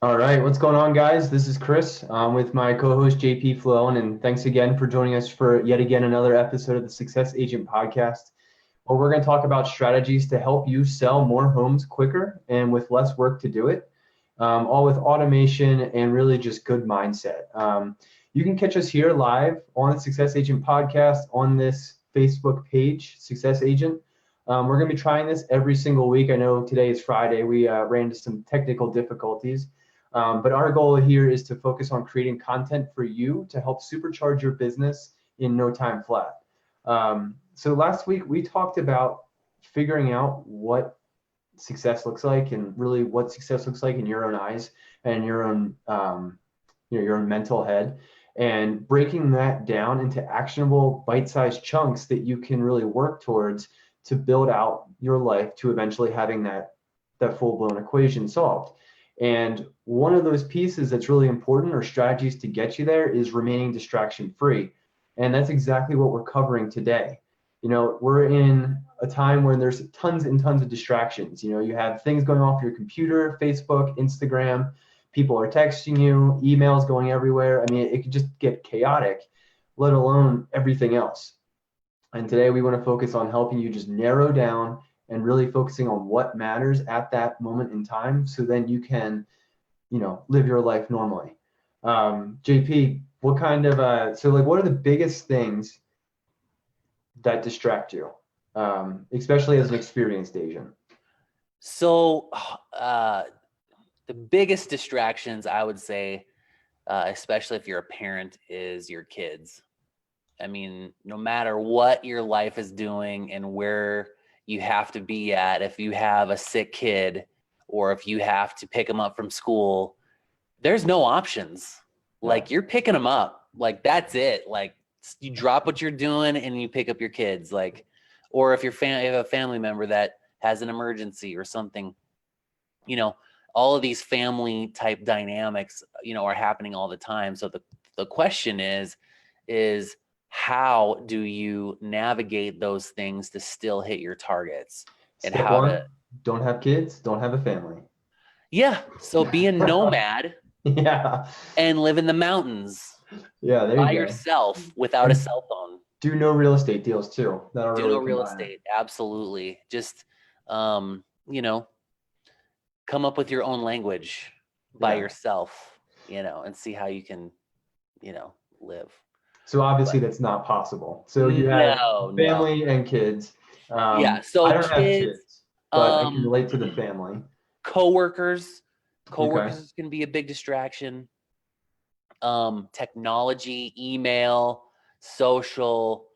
All right, what's going on, guys? This is Chris with my co-host JP Flown, and thanks again for joining us for yet again another episode of the Success Agent Podcast. Where we're going to talk about strategies to help you sell more homes quicker and with less work to do it, all with automation and really just good mindset. You can catch us here live on the Success Agent Podcast on this Facebook page, Success Agent. We're going to be trying this every single week. I know today is Friday. We ran into some technical difficulties. But our goal here is to focus on creating content for you to help supercharge your business in no time flat. So last week we talked about figuring out what success looks like and really what success looks like in your own eyes and your own your own mental head, and breaking that down into actionable bite-sized chunks that you can really work towards to build out your life to eventually having that full-blown equation solved. And one of those pieces that's really important, or strategies to get you there, is remaining distraction free. And that's exactly what we're covering today. We're in a time where there's tons and tons of distractions. You have things going off your computer, Facebook, Instagram, people are texting you, emails going everywhere. I mean, it could just get chaotic, let alone everything else. And today we want to focus on helping you just narrow down and really focusing on what matters at that moment in time, so then you can, live your life normally. JP, what kind of, what are the biggest things that distract you, especially as an experienced agent? So the biggest distractions, I would say, especially if you're a parent, is your kids. I mean, no matter what your life is doing and where you have to be at, if you have a sick kid or if you have to pick them up from school, there's no options. Like, you're picking them up. Like, that's it. Like, you drop what you're doing and you pick up your kids. Like, or if you have a family member that has an emergency or something, all of these family type dynamics, are happening all the time. So the question is how do you navigate those things to still hit your targets? And Step how one, to don't have kids, don't have a family. so be a nomad Yeah. and live in the mountains Yeah, there by you go. yourself without a And cell phone. do no real estate deals too. That'll Do really no real combine it. estate. Absolutely. Just you know come up with your own language by yourself, and see how you can live. So obviously that's not possible. So you have No. family and kids. Yeah, I so don't have kids, kids, but I can um relate to the family. coworkers Okay. coworkers can be a big distraction. Technology, email, social,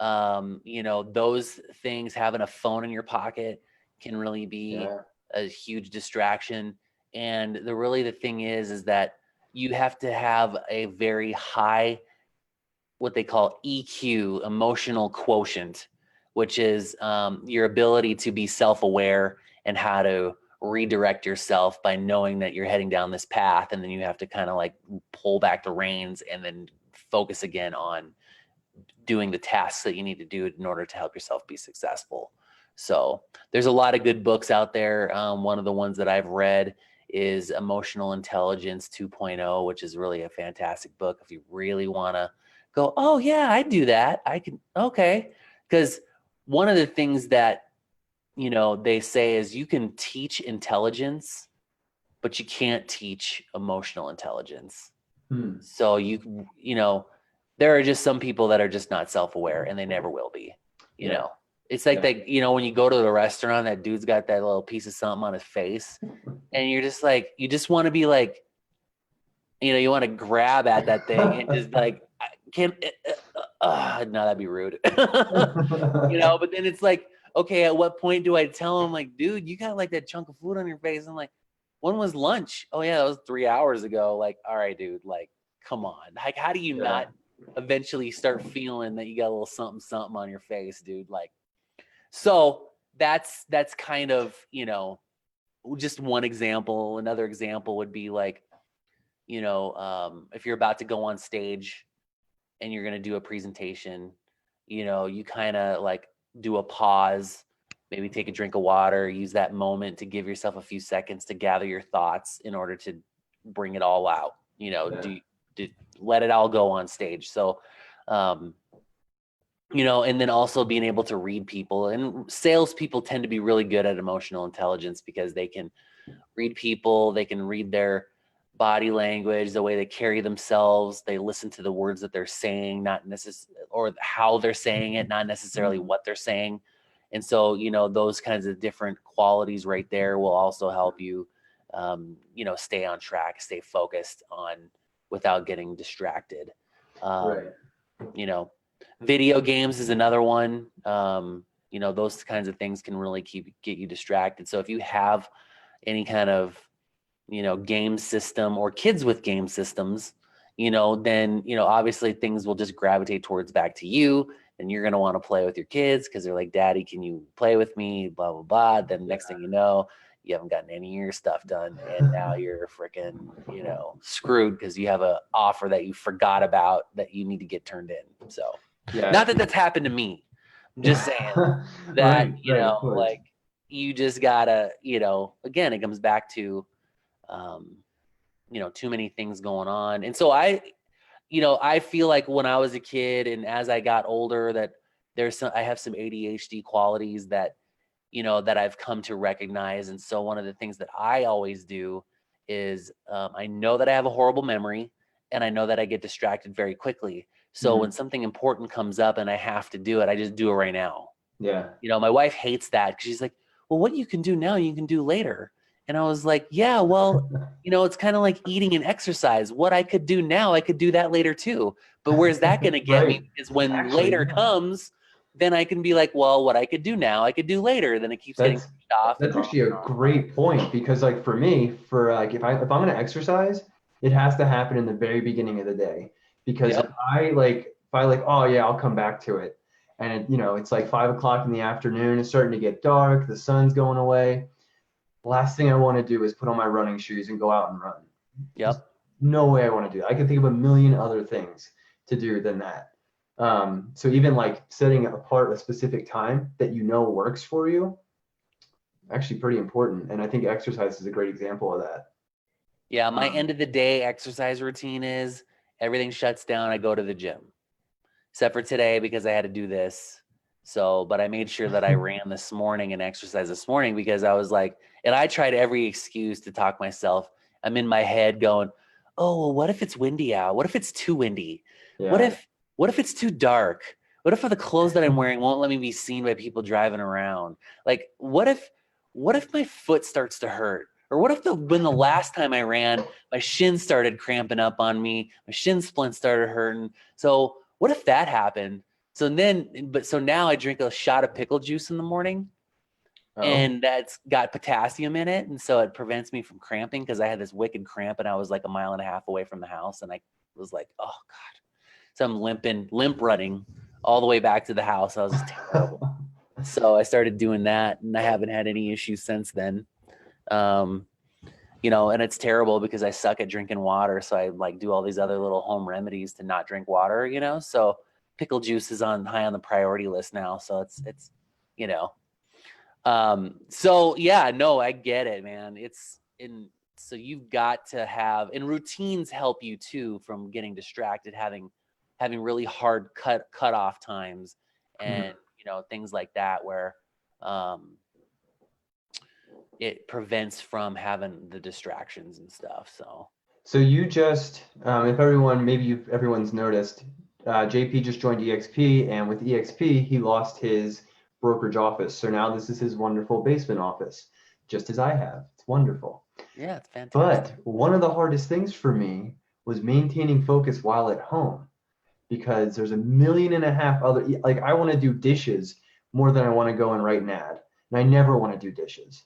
those things, having a phone in your pocket can really be Yeah. a huge distraction. And the thing is that you have to have a very high, what they call EQ, emotional quotient, which is your ability to be self-aware and how to redirect yourself by knowing that you're heading down this path, and then you have to kind of like pull back the reins and then focus again on doing the tasks that you need to do in order to help yourself be successful. So there's a lot of good books out there. One of the ones that I've read is Emotional Intelligence 2.0, which is really a fantastic book if you really want to go, oh yeah, I do that. I can, okay. Because one of the things that, they say is you can teach intelligence, but you can't teach emotional intelligence. So there are just some people that are just not self-aware, and they never will be. It's like that, when you go to the restaurant, that dude's got that little piece of something on his face, and you're just like, you just want to be like, you want to grab at that thing and just like, I can't, no, that'd be rude. But then it's like, okay, at what point do I tell him, like, dude, you got like that chunk of food on your face? I'm like, when was lunch? Oh yeah, that was 3 hours ago. Like, all right, dude, like, come on. Like, how do you not eventually start feeling that you got a little something, something on your face, dude? Like, so that's kind of, just one example. Another example would be like, if you're about to go on stage and you're going to do a presentation, you kind of like do a pause, maybe take a drink of water, use that moment to give yourself a few seconds to gather your thoughts in order to bring it all out, Yeah. let it all go on stage. So, and then also being able to read people, and salespeople tend to be really good at emotional intelligence because they can read people, they can read their body language, the way they carry themselves. They listen to the words that they're saying, not necessarily, or how they're saying it, not necessarily what they're saying. And so, those kinds of different qualities right there will also help you, stay on track, stay focused on without getting distracted. Right. You know, Video games is another one. Those kinds of things can really get you distracted. So if you have any kind of, game system or kids with game systems, then, obviously things will just gravitate towards back to you, and you're going to want to play with your kids because they're like, Daddy, can you play with me? Blah, blah, blah. Then next thing you know, you haven't gotten any of your stuff done. And now you're freaking, screwed because you have an offer that you forgot about that you need to get turned in. So Yeah. not that that's happened to me. I'm just saying that, Right, of course. like you just gotta, again, it comes back to, too many things going on. And so I feel like when I was a kid and as I got older that I have some ADHD qualities that, that I've come to recognize. And so one of the things that I always do is I know that I have a horrible memory and I know that I get distracted very quickly. So when something important comes up and I have to do it, I just do it right now. Yeah. My wife hates that because she's like, well, what you can do now, you can do later. And I was like, yeah, well, it's kind of like eating and exercise. What I could do now, I could do that later too. But where's that going to get me? Because when later comes, then I can be like, well, what I could do now, I could do later. Then it keeps getting pushed off. That's actually a great point because like for me, for like if I'm gonna exercise, it has to happen in the very beginning of the day. Because Yep. if I like, oh yeah, I'll come back to it. And it's like 5 o'clock in the afternoon, it's starting to get dark, the sun's going away. Last thing I want to do is put on my running shoes and go out and run. Yep. No way I want to do that. I can think of a million other things to do than that. So even like setting apart a specific time that works for you, actually pretty important. And I think exercise is a great example of that. Yeah, my end of the day exercise routine is everything shuts down, I go to the gym. Except for today because I had to do this. So, but I made sure that I ran this morning and exercised this morning because I was like, and I tried every excuse to talk myself. I'm in my head going, oh, well, what if it's windy out? What if it's too windy? Yeah. What if it's too dark? What if the clothes that I'm wearing won't let me be seen by people driving around? Like, what if my foot starts to hurt? Or what if when the last time I ran, my shin started cramping up on me, my shin splint started hurting. So what if that happened? So now I drink a shot of pickle juice in the morning, and that's got potassium in it. And so it prevents me from cramping because I had this wicked cramp and I was like a mile and a half away from the house. And I was like, oh God. So I'm limp running all the way back to the house. I was just terrible. So I started doing that and I haven't had any issues since then. And it's terrible because I suck at drinking water. So I like do all these other little home remedies to not drink water, so pickle juice is high on the priority list now. So it's, so yeah, no, I get it, man. So you've got to have, and routines help you too from getting distracted, having really hard cut off times and, things like that where, it prevents from having the distractions and stuff. So you just, if everyone's noticed, JP just joined EXP, and with EXP, he lost his brokerage office. So now this is his wonderful basement office, just as I have. It's wonderful. Yeah, it's fantastic. But one of the hardest things for me was maintaining focus while at home, because there's 1.5 million other, like I want to do dishes more than I want to go and write an ad. And I never want to do dishes.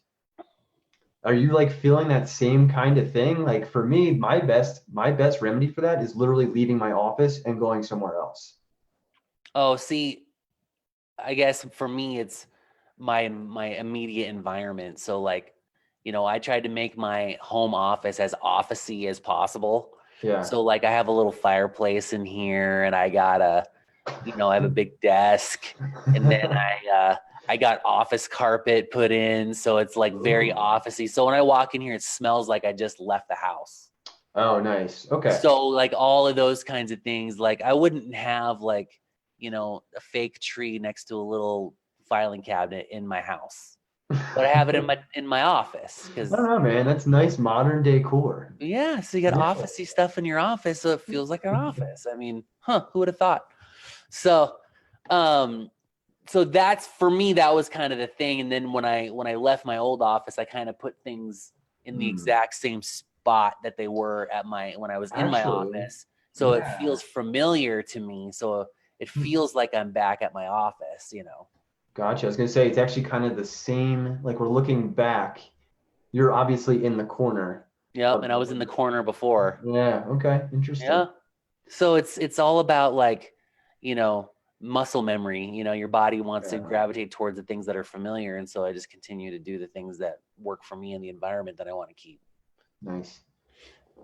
Are you like feeling that same kind of thing? Like for me, my best remedy for that is literally leaving my office and going somewhere else. Oh, see, I guess for me, it's my immediate environment. So like, I tried to make my home office as office-y as possible. Yeah. So like I have a little fireplace in here and I got I have a big desk and then I got office carpet put in. So it's like very office-y. So when I walk in here, it smells like I just left the house. Oh, nice. Okay. So like all of those kinds of things, like I wouldn't have like, a fake tree next to a little filing cabinet in my house, but I have it in my office I don't because know, man. That's nice modern decor. yeah, so you got Yeah. officey stuff in your office, so it feels like an office. I mean, who would have thought? So, um, so that's for me, that was kind of the thing. And then when I left my old office, I kind of put things in the Hmm. exact same spot that they were when I was in my Actually, office. So it yeah. feels familiar to me. So it feels like I'm back at my office. Gotcha. I was gonna say it's actually kind of the same. Like we're looking back. You're obviously in the corner Yep. of And I was in the corner before. yeah. Okay. Interesting. Yeah. So it's all about like, you know, muscle memory. Your body wants to Yeah. gravitate towards the things that are familiar. And so I just continue to do the things that work for me in the environment that I want to keep. Nice.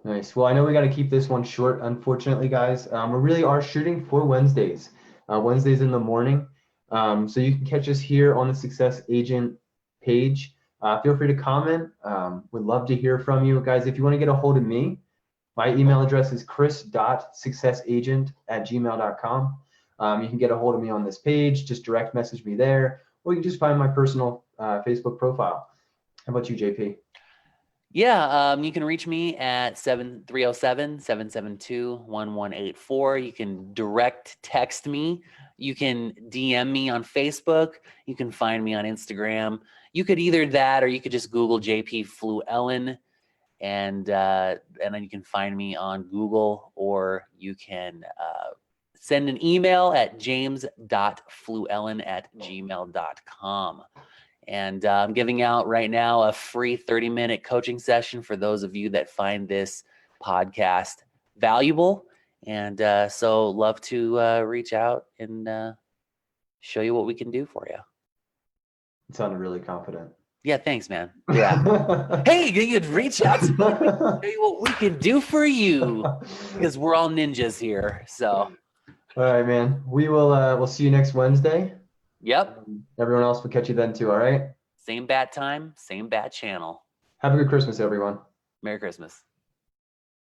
Nice. Well, I know we got to keep this one short, unfortunately, guys. We really are shooting for Wednesdays, Wednesdays in the morning. So you can catch us here on the Success Agent page. Feel free to comment. We'd love to hear from you, guys. If you want to get a hold of me, my email address is chris.successagent@gmail.com. You can get a hold of me on this page. Just direct message me there, or you can just find my personal Facebook profile. How about you, JP? Yeah, you can reach me at 307-772-1184. You can direct text me. You can DM me on Facebook. You can find me on Instagram. You could either that or you could just Google JP Fluellen, and then you can find me on Google, or you can send an email at james.fluellen@gmail.com. And I'm giving out right now a free 30-minute coaching session for those of you that find this podcast valuable. And so love to reach out and show you what we can do for you. It sounded really confident. Yeah, thanks, man. Yeah. Hey, you could reach out to me, show you what we can do for you, because we're all ninjas here. So, All right, man. We'll see you next Wednesday. yep. Everyone else will catch you then too, all right? Same bat time, same bat channel. Have a good Christmas, everyone. Merry Christmas.